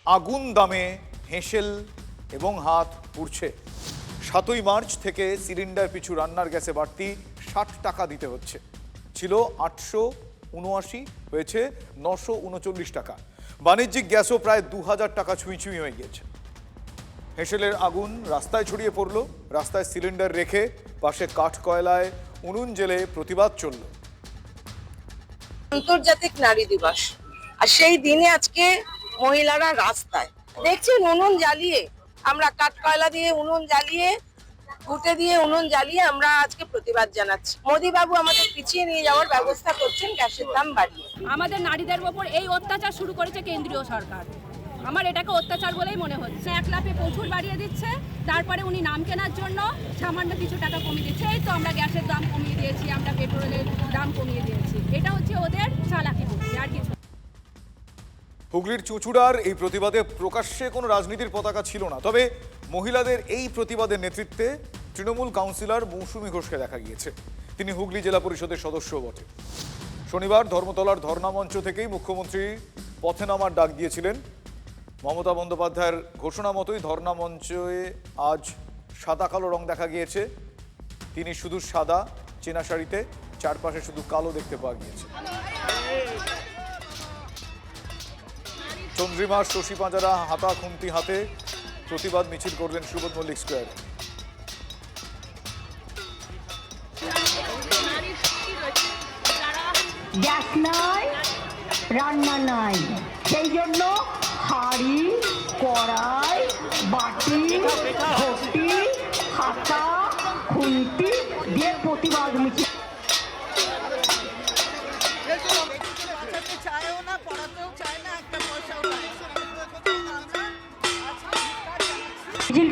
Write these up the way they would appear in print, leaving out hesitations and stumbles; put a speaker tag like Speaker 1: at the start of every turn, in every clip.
Speaker 1: আগুন দামে হেঁসেল এবং হাত পুড়ছে। 7ই মার্চ থেকে সিলিন্ডার পিছু রান্নার গ্যাসে বাড়তি 60 টাকা দিতে হচ্ছে। ছিল 879, হয়েছে 939 টাকা। বাণিজ্যিক গ্যাসও প্রায় 2000 টাকা ছুঁই হয়ে গিয়েছে। হেঁসেলের আগুন রাস্তায় ছড়িয়ে পড়ল। রাস্তায় সিলিন্ডার রেখে পাশে কাঠ কয়লায় উনুন জেলে প্রতিবাদ চলল।
Speaker 2: আন্তর্জাতিক নারী দিবস, আর সেই দিনে আজকে মহিলারা রাস্তায় দেখছেন উনুন জ্বালিয়ে, আমরা কাঠ কয়লা দিয়ে উনুন জ্বালিয়ে, ঘুঁটে দিয়ে উনুন জ্বালিয়ে আমরা আজকে প্রতিবাদ জানাচ্ছি। মোদি বাবু আমাদের পিছিয়ে নিয়ে যাওয়ার ব্যবস্থা করছেন গ্যাসের দাম বাড়িয়ে।
Speaker 3: আমাদের নারীদের ওপর এই অত্যাচার শুরু করেছে কেন্দ্রীয় সরকার। আমার এটাকে অত্যাচার বলেই মনে হচ্ছে। 1 লাখে প্রচুর বাড়িয়ে দিচ্ছে, তারপরে উনি নাম কেনার জন্য সামান্য কিছু টাকা কমিয়ে দিচ্ছে। এই তো আমরা গ্যাসের দাম কমিয়ে দিয়েছি, আমরা পেট্রোলের দাম কমিয়ে দিয়েছি। এটা হচ্ছে ওদের চালাকি বুদ্ধি, আর কিছু।
Speaker 1: হুগলির চুঁচুড়ার এই প্রতিবাদে প্রকাশ্যে কোনো রাজনীতির পতাকা ছিল না, তবে মহিলাদের এই প্রতিবাদের নেতৃত্বে তৃণমূল কাউন্সিলর মৌসুমী ঘোষকে দেখা গিয়েছে। তিনি হুগলি জেলা পরিষদের সদস্যও বটে। শনিবার ধর্মতলার ধর্ণা মঞ্চ থেকেই মুখ্যমন্ত্রী পথে নামার ডাক দিয়েছিলেন। মমতা বন্দ্যোপাধ্যায়ের ঘোষণা মতোই ধর্ণা মঞ্চে আজ সাদা কালো রং দেখা গিয়েছে। তিনি শুধু সাদা চেনা শাড়িতে, চারপাশে শুধু কালো দেখতে পাওয়া গিয়েছে। চন্দ্রিমা, শশী পাঁজারা হাতা খুন্তি হাতে প্রতিবাদ মিছিল করলেন সুবোধ মল্লিক স্কোয়ারে।
Speaker 4: গ্যাস নাই, রান্না নাই, সেই জন্য হাঁড়ি, কড়াই, বাটি, ঘটি, হাতা, খুন্তি দিয়ে প্রতিবাদ মিছিল।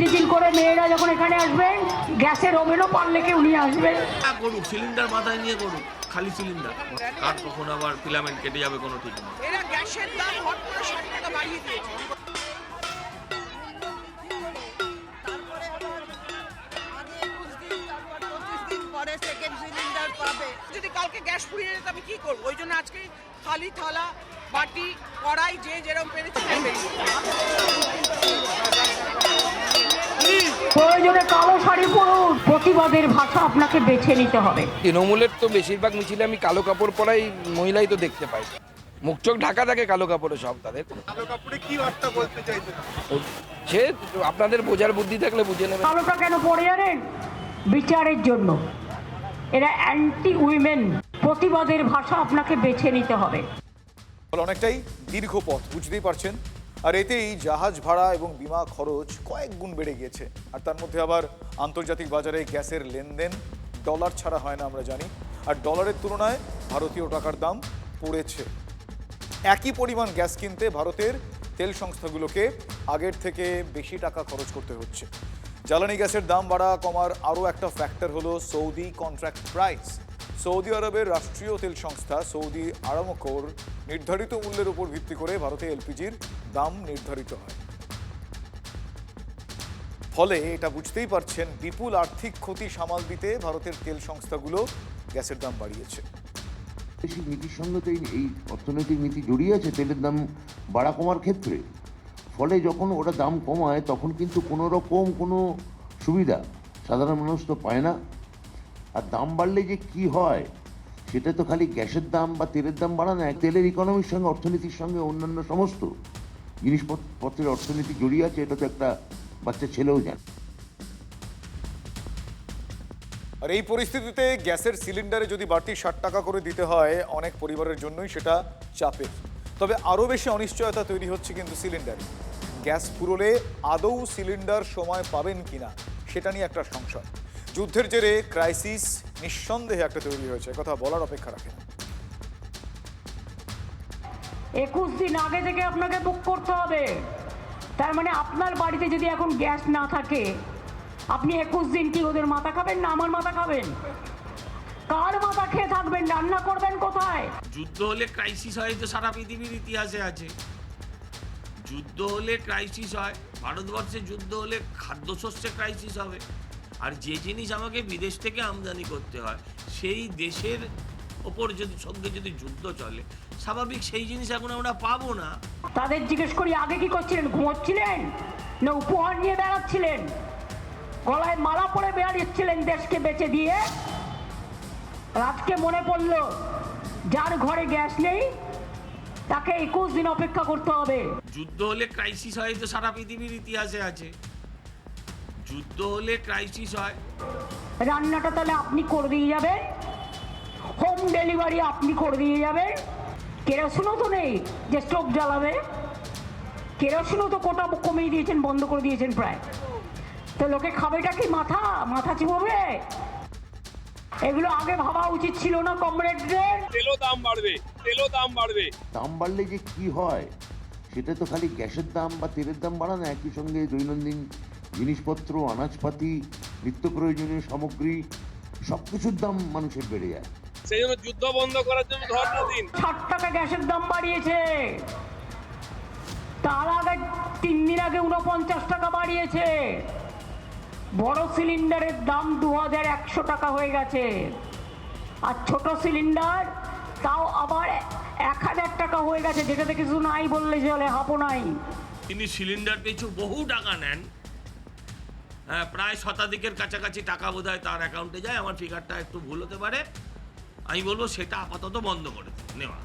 Speaker 4: মিছিল করে মেয়েরা যখন এখানে আসবেন, গ্যাসের ওভেনও পারলে কেউ নিয়ে আসবেন।
Speaker 5: করুক, সিলিন্ডার মাথায় নিয়ে করুক, খালি সিলিন্ডার। কাঠ কখন আবার ফিলামেন্ট কেটে যাবে কোনো ঠিক নেই।
Speaker 2: এরা গ্যাসের দাম হট করে 60 টাকা বাড়িয়ে দিয়েছে। তারপরে আবার আগে 21 দিন, তারপর 25 দিন পরে সেকেন্ড সিলিন্ডার পাবে। যদি কালকে গ্যাস ফুরিয়ে যেত আমি কি করব? ওই জন্য আজকে খালি থালা, বাটি, কড়াই যে যেরকম পেরেছে
Speaker 4: প্রয়োজনে কালো শাড়ি পরুন, প্রতিবাদের ভাষা আপনাকে বেছে নিতে হবে।
Speaker 6: তৃণমূলের তো বেশিরভাগ মিছিলে আমি কালো কাপড় পরাই মহিলাই তো দেখতে পাই। মুখ চোখ ঢাকা থাকে কালো কাপড়ে সব। তাদের
Speaker 7: কালো কাপড়ে কি বার্তা বলতে চাইছেন?
Speaker 6: সে আপনাদের বোঝার বুদ্ধি থাকলে বুঝে নেবে।
Speaker 4: কালোটা কেন পরে জানেন? বিচারের জন্য। এরা অ্যান্টি উইমেন। প্রতিবাদের ভাষা আপনাকে বেছে নিতে হবে।
Speaker 1: অনেকটাই দীর্ঘ পথ, বুঝতেই পারছেন। আর এতেই জাহাজ ভাড়া এবং বিমা খরচ কয়েক গুণ বেড়ে গিয়েছে। আর তার মধ্যে আবার আন্তর্জাতিক বাজারে গ্যাসের লেনদেন ডলার ছাড়া হয় না, আমরা জানি। আর ডলারের তুলনায় ভারতীয় টাকার দাম পড়েছে। একই পরিমাণ গ্যাস কিনতে ভারতের তেল সংস্থাগুলোকে আগের থেকে বেশি টাকা খরচ করতে হচ্ছে। জ্বালানি গ্যাসের দাম বাড়া কমার আরও একটা ফ্যাক্টর হলো সৌদি কন্ট্রাক্ট প্রাইস। সৌদি আরবের রাষ্ট্রীয় তেল সংস্থা সৌদি আরামকোর নির্ধারিত মূল্যের উপর ভিত্তি করে ভারতে এলপিজির দাম নির্ধারিত হয়। ফলে এটা বুঝতেই পারছেন, বিপুল আর্থিক ক্ষতি সামাল দিতে ভারতের তেল সংস্থাগুলো গ্যাসের দাম বাড়িয়েছে।
Speaker 8: বৈদেশিক নীতির সঙ্গে তো এই অর্থনৈতিক নীতি জড়িয়ে আছে তেলের দাম বাড়া কমার ক্ষেত্রে। ফলে যখন ওরা দাম কমায় তখন কিন্তু কোনো রকম কোনো সুবিধা সাধারণ মানুষ তো পায় না। আর দাম বাড়লে যে কি হয় সেটা তো খালি গ্যাসের দাম বা তেলের দাম বাড়া না, তেলের ইকোনমির সঙ্গে, অর্থনীতির সঙ্গে অন্যান্য সমস্ত জিনিসপত্রের অর্থনীতি জড়িয়ে আছে। এটা তো একটা বাচ্চা ছেলেও জানে।
Speaker 1: আর এই পরিস্থিতিতে গ্যাসের সিলিন্ডারে যদি বাড়তি 60 টাকা করে দিতে হয়, অনেক পরিবারের জন্যই সেটা চাপের। তবে আরও বেশি অনিশ্চয়তা তৈরি হচ্ছে কিন্তু সিলিন্ডারে। গ্যাস ফুরোলে আদৌ সিলিন্ডার সময় পাবেন কিনা সেটা নিয়ে একটা সংশয়। যুদ্ধের জেরে ক্রাইসিস নিঃসন্দেহে একটা তৈরি হয়েছে, কথা বলার অপেক্ষা রাখে না।
Speaker 4: 21 দিন আগে থেকে আপনাকে বুক করতে হবে। তার মানে আপনার বাড়িতে যদি এখন গ্যাস না থাকে, আপনি 21 দিন কি ওদের মাথা খাবেন না আমার মাথা খাবেন? কার মাথা খেয়ে থাকবেন? রান্না করবেন কোথায়?
Speaker 5: যুদ্ধ হলে ক্রাইসিস হয়, তো সারা পৃথিবীর ইতিহাসে আছে। যুদ্ধ হলে ক্রাইসিস হয়। ভারতবর্ষে যুদ্ধ হলে খাদ্যশস্যে ক্রাইসিস হবে। আর যে জিনিস আমাকে বিদেশ থেকে আমদানি করতে হয়, সেই দেশের ওপর যদি সঙ্গে যদি যুদ্ধ চলে, স্বাভাবিক সেই জিনিস এখন আমরা পাবো না।
Speaker 4: তাদের জিজ্ঞেস করি আগে কি করছিলেন, ঘুমোচ্ছিলেন না উপহার নিয়ে বেড়াচ্ছিলেন, গলায় মালা পরে বেড়াচ্ছিলেন দেশকে বেচে দিয়ে? আজকে মনে পড়লো যার ঘরে গ্যাস নেই তাকে 21 দিন অপেক্ষা করতে হবে।
Speaker 5: যুদ্ধ হলে ক্রাইসিস হয়, তো সারা পৃথিবীর ইতিহাসে আছে। যুদ্ধ হলে ক্রাইসিস হয়।
Speaker 4: রান্নাটা তাহলে আপনি করে দিয়ে যাবেন, হোম ডেলিভারি আপনি করে দিয়ে যাবেন। কেরোসিনও তো নেই যে স্টোভ জ্বালাবে, কেরোসিনও তো কোটা কমিয়ে দিয়েছেন, বন্ধ করে দিয়েছেন প্রায়। তো লোকে খাবেটা কি মাথা চিবোবে? এগুলো আগে ভাবা উচিত ছিল না কমরেডদের?
Speaker 7: তেলও দাম বাড়বে,
Speaker 8: দাম বাড়লে যে কি হয় সেটা তো খালি গ্যাসের দাম বা তেলের দাম বাড়া না, একই সঙ্গে দৈনন্দিন জিনিসপত্র, আনাজপাতি, নিত্য প্রয়োজনীয় সামগ্রী সব কিছুর দাম মানুষের বেড়ে যায়।
Speaker 7: সেই জন্য যুদ্ধ বন্ধ করার জন্য ধর্ণা দিন।
Speaker 4: 60 টাকা গ্যাসের দাম বাড়িয়েছে, তার আগে 3 দিন আগে 49 টাকা বাড়িয়েছে। বড় সিলিন্ডারের দাম 2100 টাকা হয়ে গেছে, আর ছোট সিলিন্ডার তাও আবার 1000 টাকা হয়ে গেছে, যেটাতে কিছু নাই বললে চলে, হাপও নাই।
Speaker 5: তিনি সিলিন্ডার পিছু বহু টাকা নেন, হ্যাঁ, প্রায় শতাধিকের কাছাকাছি টাকা বোধহয় তার অ্যাকাউন্টে যায়। আমার ফিগারটা একটু ভুল হতে পারে। আমি বলবো সেটা আপাতত বন্ধ করে দিন নেওয়া।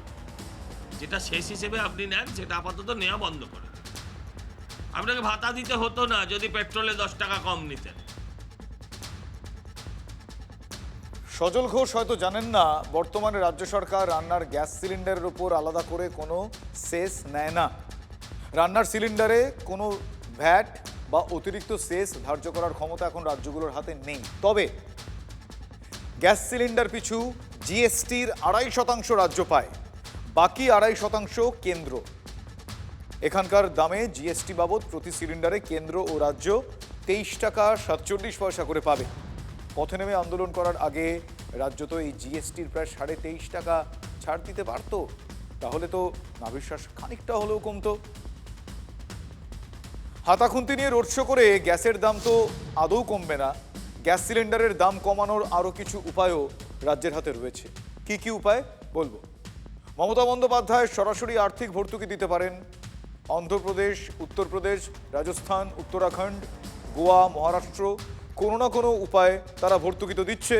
Speaker 5: যেটা শেষ হিসেবে আপনি নেন সেটা আপাতত নেওয়া বন্ধ করে দিন। আপনাকে ভাতা দিতে হতো না যদি পেট্রোলে 10 টাকা কম নিতেন।
Speaker 1: সজল ঘোষ হয়তো জানেন না, বর্তমানে রাজ্য সরকার রান্নার গ্যাস সিলিন্ডারের উপর আলাদা করে কোনো সেস নেয় না। রান্নার সিলিন্ডারে কোনো ভ্যাট বা অতিরিক্ত সেস ধার্য করার ক্ষমতা এখন রাজ্যগুলোর হাতে নেই। তবে গ্যাস সিলিন্ডার পিছু জিএসটির 2.5% রাজ্য পায়, বাকি 2.5% কেন্দ্র। এখানকার দামে জিএসটি বাবদ প্রতি সিলিন্ডারে কেন্দ্র ও রাজ্য 23 টাকা 47 পয়সা করে পাবে। পথে নেমে আন্দোলন করার আগে রাজ্য তো এই জিএসটির প্রায় 23.5 টাকা ছাড় দিতে পারত, তাহলে তো নাভিশ্বাস খানিকটা হলেও কমতো। হাতাখুন্তি নিয়ে রোড শো করে গ্যাসের দাম তো আদৌ কমবে না। গ্যাস সিলিন্ডারের দাম কমানোর আরও কিছু উপায়ও রাজ্যের হাতে রয়েছে। কি কি উপায় বলবো। মমতা বন্দ্যোপাধ্যায় সরাসরি আর্থিক ভর্তুকি দিতে পারেন। অন্ধ্রপ্রদেশ, উত্তরপ্রদেশ, রাজস্থান, উত্তরাখণ্ড, গোয়া, মহারাষ্ট্র কোনো না কোনো উপায়ে তারা ভর্তুকি তো দিচ্ছে।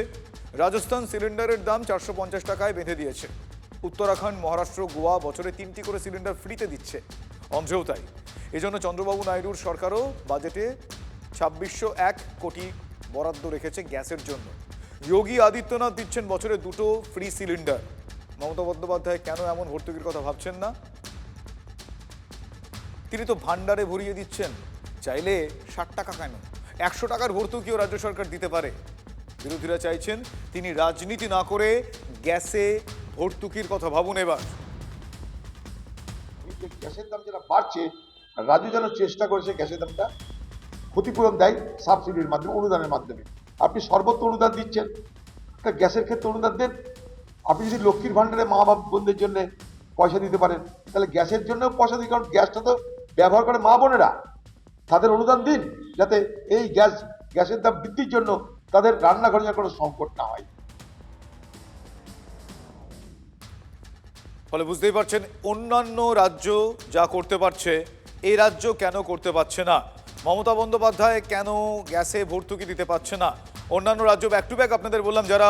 Speaker 1: রাজস্থান সিলিন্ডারের দাম 450 টাকায় বেঁধে দিয়েছে। উত্তরাখণ্ড, মহারাষ্ট্র, গোয়া বছরে 3টি করে সিলিন্ডার ফ্রিতে দিচ্ছে। অন্ধ্রেও তাই। এজন্য চন্দ্রবাবু নাইডুর সরকারও বাজেটে 2601 কোটি বরাদ্দ রেখেছে গ্যাসের জন্য। যোগী আদিত্যনাথ দিচ্ছেন বছরে 2টো ফ্রি সিলিন্ডার। মমতা বন্দ্যোপাধ্যায় কেন এমন ভর্তুকির কথা ভাবছেন না? তিনি তো ভান্ডারে ভরিয়ে দিচ্ছেন, চাইলে 60 টাকা কেন 100 টাকার ভর্তুকিও রাজ্য সরকার দিতে পারে। বিরোধীরা চাইছেন তিনি রাজনীতি না করে গ্যাসে ভর্তুকির কথা ভাবুন এবার।
Speaker 9: গ্যাসের দাম যেটা বাড়ছে, রাজ্য যেন চেষ্টা করেছে গ্যাসের দামটা ক্ষতিপূরণ দেয় সাবসিডির মাধ্যমে, অনুদানের মাধ্যমে। আপনি সর্বত্র অনুদান দিচ্ছেন, তা গ্যাসের ক্ষেত্রে অনুদান দেন। আপনি যদি লক্ষ্মীর ভান্ডারে মা বাপ বোনদের জন্য পয়সা দিতে পারেন, তাহলে গ্যাসের জন্য পয়সা দিন, কারণ গ্যাসটা তো ব্যবহার করে মা বোনেরা। তাদের অনুদান দিন, যাতে এই গ্যাসের দাম বৃদ্ধির জন্য তাদের রান্নাঘরে যেন কোনো সংকট না হয়।
Speaker 1: ফলে বুঝতেই পারছেন অন্যান্য রাজ্য যা করতে পারছে এই রাজ্য কেন করতে পারছে না। মমতা বন্দ্যোপাধ্যায় কেন গ্যাসে ভর্তুকি দিতে পারছে না। অন্যান্য রাজ্য ব্যাক টু ব্যাক আপনাদের বললাম যারা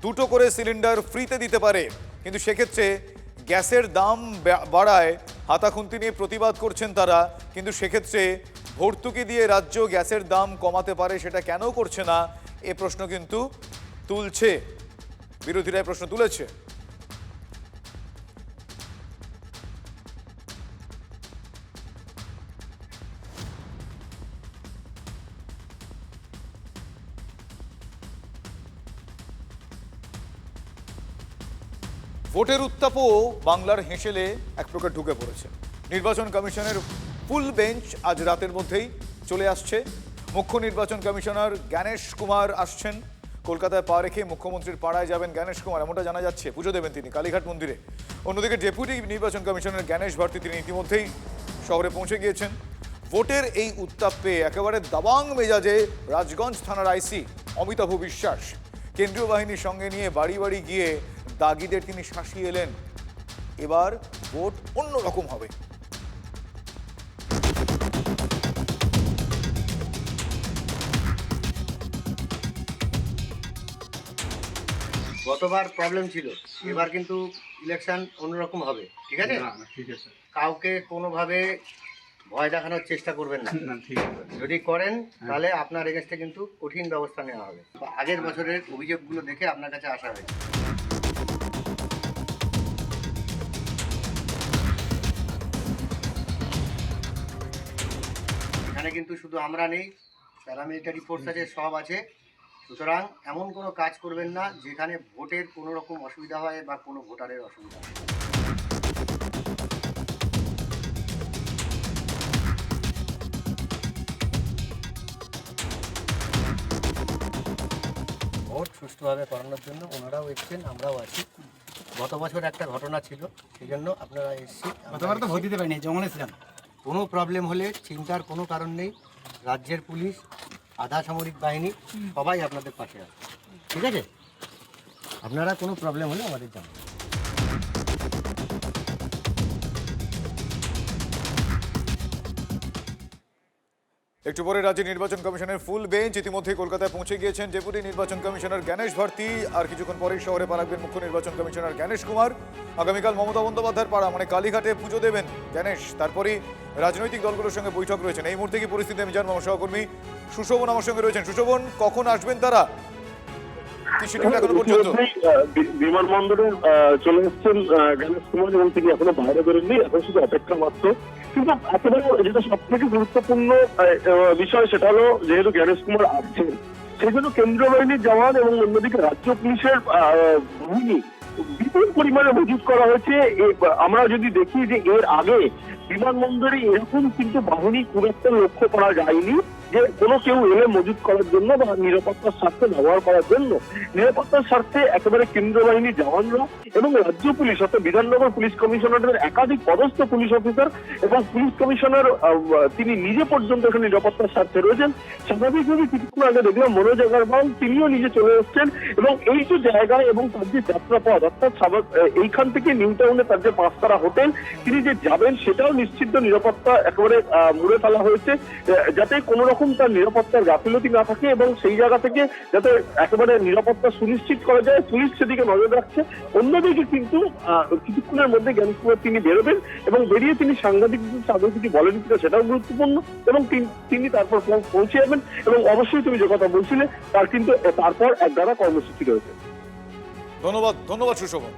Speaker 1: 2টো করে সিলিন্ডার ফ্রিতে দিতে পারে, কিন্তু সেক্ষেত্রে গ্যাসের দাম বাড়ায় হাতাখুন্তি নিয়ে প্রতিবাদ করছেন তারা, কিন্তু সেক্ষেত্রে ভর্তুকি দিয়ে রাজ্য গ্যাসের দাম কমাতে পারে সেটা কেন করছে না এ প্রশ্ন কিন্তু তুলছে বিরোধীরা, প্রশ্ন তুলেছে। ভোটের উত্তাপও বাংলার হেঁসেলে এক প্রকার ঢুকে পড়েছে। নির্বাচন কমিশনের ফুল বেঞ্চ আজ রাতের মধ্যেই চলে আসছে। মুখ্য নির্বাচন কমিশনার জ্ঞানেশ কুমার আসছেন। কলকাতায় পা রেখে মুখ্যমন্ত্রীর পাড়ায় যাবেন জ্ঞানেশ কুমার, এমনটা জানা যাচ্ছে। পুজো দেবেন তিনি কালীঘাট মন্দিরে। অন্যদিকে ডেপুটি নির্বাচন কমিশনার জ্ঞানেশ ভারতী তিনি ইতিমধ্যেই শহরে পৌঁছে গিয়েছেন। ভোটের এই উত্তাপ পেয়ে একেবারে দাবাং মেজাজে রাজগঞ্জ থানার আইসি অমিতাভ বিশ্বাস। কেন্দ্রীয় বাহিনীর সঙ্গে নিয়ে বাড়ি বাড়ি গিয়ে দাগিদের তিনি শাসিয়ে এলেন। এবার ভোট অন্যরকম হবে।
Speaker 10: গতবার প্রবলেম ছিল, এবার কিন্তু ইলেকশন অন্যরকম হবে, ঠিক আছে?
Speaker 11: ঠিক আছে,
Speaker 10: কাউকে কোনোভাবে ভয় দেখানোর চেষ্টা করবেন না।
Speaker 11: ঠিক আছে।
Speaker 10: যদি করেন তাহলে আপনার এগেনস্টে কিন্তু কঠিন ব্যবস্থা নেওয়া হবে। আগের বছরের অভিযোগগুলো দেখে আপনার কাছে আসা হয়েছে। এখানে কিন্তু শুধু আমরা নেই, প্যারামিলিটারি ফোর্স আছে, সব আছে। সুতরাং এমন কোনো কাজ করবেন না যেখানে ভোটের কোনো রকম অসুবিধা হয় বা কোনো ভোটারের অসুবিধা হয়। ভোট সুষ্ঠুভাবে করানোর জন্য ওনারাও এসছেন, আমরাও আছি। গত বছর একটা ঘটনা ছিল, সেই জন্য আপনারা এসছি।
Speaker 11: গতবার তো ভোট দিতে পারিনি, জঙ্গলে ছিলাম।
Speaker 10: কোনো প্রবলেম হলে চিন্তার কোনো কারণ নেই। রাজ্যের পুলিশ, আধা সামরিক বাহিনী সবাই আপনাদের পাশে আছে, ঠিক আছে? আপনারা কোনো প্রবলেম হলে আমাদের জানাবেন।
Speaker 1: একটু পরে রাজ্য নির্বাচন কমিশনের ফুল বেঞ্চ ইতিমধ্যে কলকাতায় পৌঁছে গিয়েছেন ডেপুটি নির্বাচন কমিশনার জ্ঞানেশ ভারতী। আর কিছুক্ষণ পরেই শহরে পা রাখবেন মুখ্য নির্বাচন কমিশনার জ্ঞানেশ কুমার। আগামীকাল মমতা বন্দ্যোপাধ্যায়ের পাড়া মানে কালীঘাটে পুজো দেবেন জ্ঞানেশ। তারপরেই রাজনৈতিক দলগুলোর সঙ্গে বৈঠক রয়েছেন। এই মুহূর্তে কি পরিস্থিতি আমি জানবো, আমার সহকর্মী সুশোভন আমার সঙ্গে রয়েছেন। সুশোভন, কখন আসবেন তারা, কি শিডিউল এখনো পর্যন্ত?
Speaker 12: বিমানবন্দরে চলে এসেছেন জ্ঞানেশ কুমার এবং তিনি এখনো বাইরে বেরোননি, এখন শুধু অপেক্ষা মাত্র। কিন্তু একেবারে যেটা সব থেকে গুরুত্বপূর্ণ বিষয় সেটা হলো, যেহেতু জ্ঞানেশ কুমার আসছেন সেই জন্য কেন্দ্রীয় বাহিনীর জওয়ান এবং অন্যদিকে রাজ্য পুলিশের বাহিনী বিপুল পরিমাণে মজুত করা হয়েছে। আমরা যদি দেখি যে এর আগে বিমানবন্দরে এরকম কিন্তু বাহিনী খুব একটা লক্ষ্য করা যায়নি যে কোনো কেউ এলে মজুত করার জন্য বা নিরাপত্তার স্বার্থে ব্যবহার করার জন্য। নিরাপত্তার স্বার্থে একেবারে কেন্দ্রীয় বাহিনীর জওয়ানরা এবং রাজ্য পুলিশ অর্থাৎ বিধাননগর পুলিশ কমিশনারের একাধিক পদস্থ পুলিশ অফিসার এবং পুলিশ কমিশনার তিনি নিজে পর্যন্ত এখানে নিরাপত্তার স্বার্থে রয়েছেন। স্বাভাবিকভাবে কিছুক্ষণ আগে দেখলাম মনোজ আগরওয়াল তিনিও নিজে চলে এসছেন এবং এই যে জায়গায় এবং তার যে যাত্রাপথ অর্থাৎ এইখান থেকে নিউ টাউনে তার যে পাঁচতারা হোটেল তিনি যে যাবেন সেটাও নিশ্চিত নিরাপত্তা একেবারে মুড়ে ফেলা হয়েছে, যাতে কোনো রকম তার নিরাপত্তার গাফিলতি না থাকে এবং সেই জায়গা থেকে যাতে একেবারে নিরাপত্তা সুনিশ্চিত করা যায়, পুলিশ সেদিকে নজর রাখছে। অন্যদিকে কিন্তু কিছুক্ষণের মধ্যে জ্ঞানেশ কুমার তিনি বেরোবেন এবং বেরিয়ে তিনি সাংবাদিকদের সাথে কিছু বলেন কিনা সেটাও গুরুত্বপূর্ণ এবং তিনি তারপর পৌঁছে যাবেন। এবং অবশ্যই তুমি যে কথা বলছিলে তার কিন্তু তারপর এক দ্বারা কর্মসূচি রয়েছে।
Speaker 1: ধন্যবাদ সুশোভন।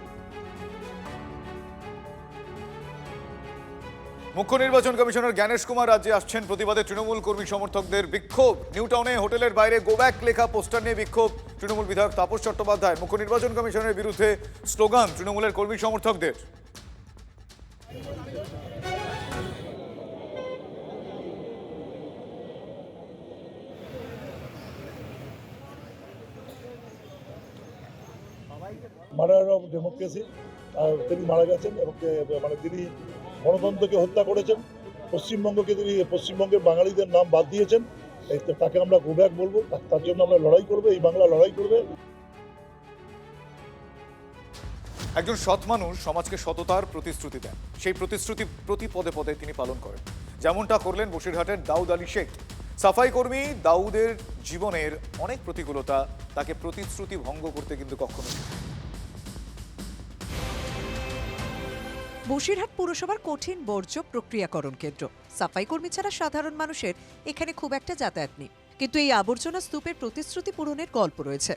Speaker 1: মুখ্য নির্বাচন কমিশনার জ্ঞানেশ কুমার রাজ্যে আসছেন প্রতিবাদে তৃণমূল কর্মী সমর্থকদের বিক্ষোভ। নিউ টাউনে হোটেলের বাইরে গো ব্যাক লেখা পোস্টার নিয়ে বিক্ষোভ তৃণমূল বিধায়ক তাপস চট্টোপাধ্যায়। মুখ্য নির্বাচন কমিশনের বিরুদ্ধে স্লোগান তৃণমূলের কর্মী সমর্থকদের।
Speaker 13: মার্ডার অফ ডেমোক্রেসি, তিনি মারা গেছেন এবং মানে তিনি গণতন্ত্রকে হত্যা করেছেন। পশ্চিমবঙ্গের বাঙালিদের নাম বাদ দিয়েছেন, তাকে আমরা গো ব্যাক বলবো, তার জন্য আমরা লড়াই করবো, এই বাংলা লড়াই করবে।
Speaker 1: একজন সৎ মানুষ সমাজকে সততার প্রতিশ্রুতি দেন, সেই প্রতিশ্রুতি প্রতি পদে পদে তিনি পালন করেন। যেমনটা করলেন বসিরহাটের দাউদ আলী শেখ। সাফাই কর্মী দাউদের জীবনের অনেক প্রতিকূলতা তাকে প্রতিশ্রুতি ভঙ্গ করতে কিন্তু কখনো।
Speaker 14: বসিরহাট পুরসভার কঠিন বর্জ্য প্রক্রিয়াকরণ কেন্দ্র। সাফাই কর্মী ছাড়া সাধারণ মানুষের এখানে খুব একটা যাতায়াত নেই, কিন্তু এই আবর্জনা স্তূপের প্রতিশ্রুতি পূরণের গল্প রয়েছে।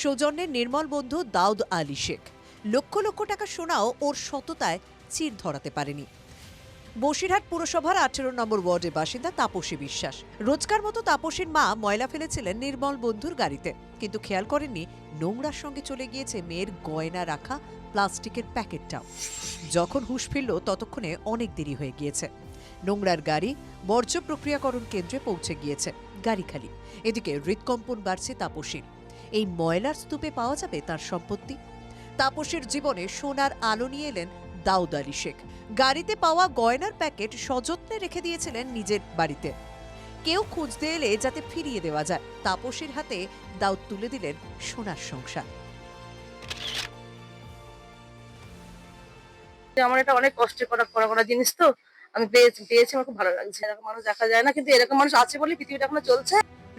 Speaker 14: সৌজন্যের নির্মল বন্ধু দাউদ আলী শেখ লক্ষ লক্ষ টাকা সোনাও ওর সততায় চির ধরাতে পারেনি। বসিরহাট পুরসভার 18 নম্বর ওয়ার্ডের বাসিন্দা তাপসী বিশ্বাস। রোজকার মতো তাপসীর মা ময়লা ফেলেছিলেন নির্মল বন্ধুর গাড়িতে, কিন্তু খেয়াল করেননি নোংরার সঙ্গে চলে গিয়েছে মেয়ের গয়না রাখা প্লাস্টিকের প্যাকেটটাও। যখন হুঁশ ফিরল ততক্ষণে অনেক দেরি হয়ে গিয়েছে। নোংরার গাড়ি বর্জ্য প্রক্রিয়াকরণ কেন্দ্রে পৌঁছে গিয়েছে, গাড়ি খালি। এদিকে হৃদকম্পন বাড়ছে তাপসীর। এই ময়লার স্তূপে পাওয়া যাবে তার সম্পত্তি। তাপসীর জীবনে সোনার আলো নিয়ে এলেন দাউদ আলী শেখ। গাড়িতে পাওয়া গয়নার প্যাকেট সযত্নে রেখে দিয়েছিলেন নিজের বাড়িতে। কেউ খুঁজতে এলে যাতে ফিরিয়ে দেওয়া যায়। তাপসীর হাতে দাও তুলে দিলেন সোনার সংসার।
Speaker 2: আমার এটা অনেক কষ্ট করা জিনিস, তো আমি পেয়েছি আমার খুব ভালো লাগছে। এরকম মানুষ দেখা যায় না, কিন্তু এরকম মানুষ আছে বলে পৃথিবীটা এখনো চলছে।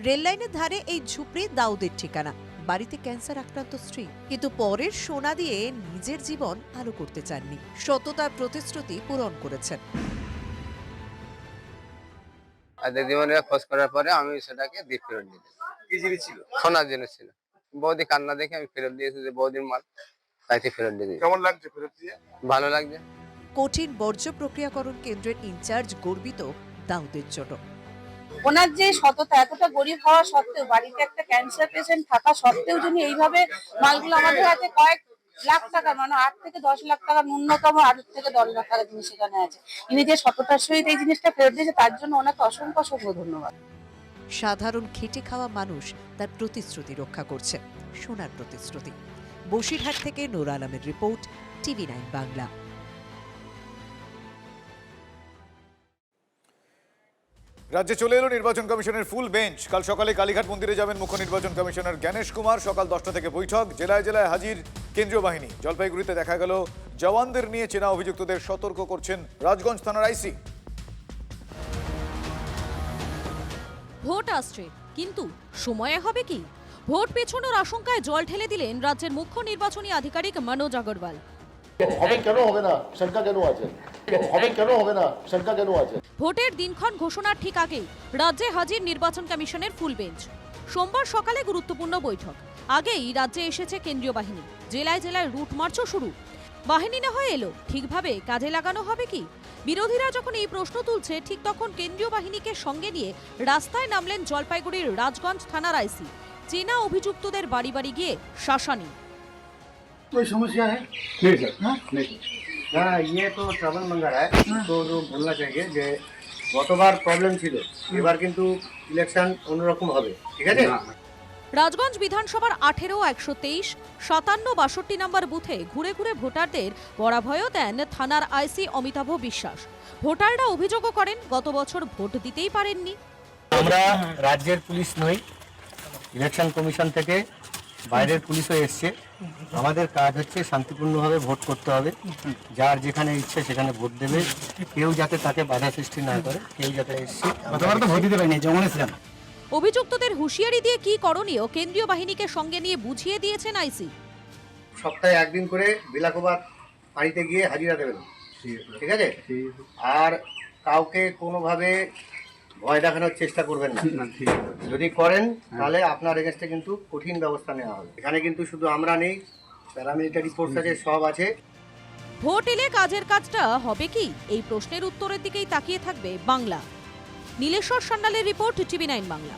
Speaker 14: রেল লাইনের ধারে এই ঝুপড়ি দাউদের ঠিকানা। বাড়িতে ক্যান্সার আক্রান্ত স্ত্রী, কিন্তু পরের সোনা দিয়ে নিজের জীবন আলো করতে চাননি। সততার প্রতিশ্রুতি পূরণ করেছেন।
Speaker 6: জীবনে খোঁজ করার পরে আমি সেটাকে দিয়ে ফেরত দিয়ে দিই। কি জিনিস ছিল? সোনার জিনিস ছিল। বৌদি কান্না দেখে আমি ফেরত দিয়েছি, যে বৌদির মাল, তাইতে ফেরত দিয়ে দিই।
Speaker 9: কেমন লাগছে ফেরত দিয়ে?
Speaker 6: ভালো লাগছে।
Speaker 14: কঠিন বর্জ্য প্রক্রিয়াকরণ কেন্দ্রের ইনচার্জ গর্বিত দাউদের জন্য।
Speaker 2: ওনার যে সততা, এতটা গরিব হওয়া সত্ত্বেও, বাড়িতে একটা ক্যান্সার পেশেন্ট থাকা সত্ত্বেও যিনি এইভাবে মালগুলো আমাদের হাতে কয়েক লাখ টাকা, মানে 8 থেকে 10 লাখ টাকা ন্যূনতম, 8 থেকে 10 লাখ টাকা জিনিস সেখানে আছে। ইনি যে সততার সহিত এই জিনিসটা ফেরত দিয়েছে, তার জন্য ওনাকে অসংখ্য অসংখ্য ধন্যবাদ।
Speaker 14: সাধারণ খেটে খাওয়া মানুষ তার প্রতিশ্রুতি রক্ষা করছে, সোনার প্রতিশ্রুতি। বসিরহাট থেকে নূর আলমের রিপোর্ট, TV9 বাংলা।
Speaker 1: রাজ্যে চলে এলো নির্বাচন কমিশনের ফুল বেঞ্চ। কাল সকালে কালীঘাট মন্দিরে যাবেন মুখ্য নির্বাচন কমিশনার জ্ঞানেশ কুমার। সকাল 10টা থেকে বৈঠক। জেলায় জেলায় হাজির কেন্দ্রীয় বাহিনী। জলপাইগুড়িতে দেখা গেল জওয়ানদের নিয়ে চেনা অভিযুক্তদের সতর্ক করছেন রাজগঞ্জ থানার আইসি।
Speaker 3: ভোট আসছে, কিন্তু সময়ে হবে কি? ভোট পেছনোর আশঙ্কায় জল ঢেলে দিলেন রাজ্যের মুখ্য নির্বাচনী আধিকারিক মনোজ আগরওয়াল। ভোটের দিনক্ষণ ঘোষণার ঠিক আগেই রাজ্যে হাজির নির্বাচন কমিশনের ফুল বেঞ্চ। সোমবার সকালে গুরুত্বপূর্ণ বৈঠক। আগেই রাজ্যে এসেছে কেন্দ্রীয় বাহিনী। জেলায় জেলায় রুট মার্চও শুরু। বাহিনী না হয়ে এলো, ঠিকভাবে কাজে লাগানো হবে কি? বিরোধীরা যখন এই প্রশ্ন তুলছে, ঠিক তখন কেন্দ্রীয় বাহিনীকে সঙ্গে নিয়ে রাস্তায় নামলেন জলপাইগুড়ির রাজগঞ্জ থানার আইসি। চেনা অভিযুক্তদের বাড়ি বাড়ি গিয়ে শাসানি।
Speaker 10: कोई समस्या है? नहीं सर। हाँ, ये तो ट्रबल मंगा है, तो जो बोलना चाहिए যে গতবার প্রবলেম ছিল, এবার কিন্তু ইলেকশন অন্যরকম হবে, ঠিক আছে?
Speaker 3: রাজগঞ্জ বিধানসভার 18, 123, 57, 62 নম্বর বুথে ঘুরে ঘুরে ভোটারদের পরাভয়ও দেন থানার আইসি অমিতাভ বিশ্বাস। ভোটাররা অভিযোগও করেন গত বছর ভোট দিতেই পারেননি।
Speaker 10: আমরা রাজ্যের পুলিশ নই, ইলেকশন কমিশন থেকে বাইরের পুলিশও এসছে। আমাদের কাজ হচ্ছে শান্তিপূর্ণভাবে ভোট করতে হবে। যার যেখানে ইচ্ছে সেখানে ভোট দেবে, কেউ যাতে তাকে বাধা সৃষ্টি না করে, কেউ যাতে এসছে। ভোট দিতে পারিনি, জঙ্গলে ছিলাম।
Speaker 3: অভিযুক্তদের হুঁশিয়ারি দিয়ে কি করণীয় কেন্দ্রীয় বাহিনীকে সঙ্গে নিয়ে বুঝিয়ে দিয়েছেন আইসি।
Speaker 10: সপ্তাহে একদিন করে বিলাকোবাদ পানিতে গিয়ে হাজিরা দেবেন, ঠিক আছে? আর কাউকে কোনোভাবে ভয় দেখানোর চেষ্টা করবেন না। যদি করেন তাহলে আপনার এগেন্স্টে কিন্তু কঠিন ব্যবস্থা নেওয়া হবে। এখানে কিন্তু শুধু আমরা নেই, প্যারামিলিটারি ফোর্স আছে, সব আছে।
Speaker 3: ভোট এলে কাজের কাজটা হবে কি? এই প্রশ্নের উত্তরের দিকেই তাকিয়ে থাকবে বাংলা। নীলেশ্বর সান্যালের রিপোর্ট, TV9 বাংলা।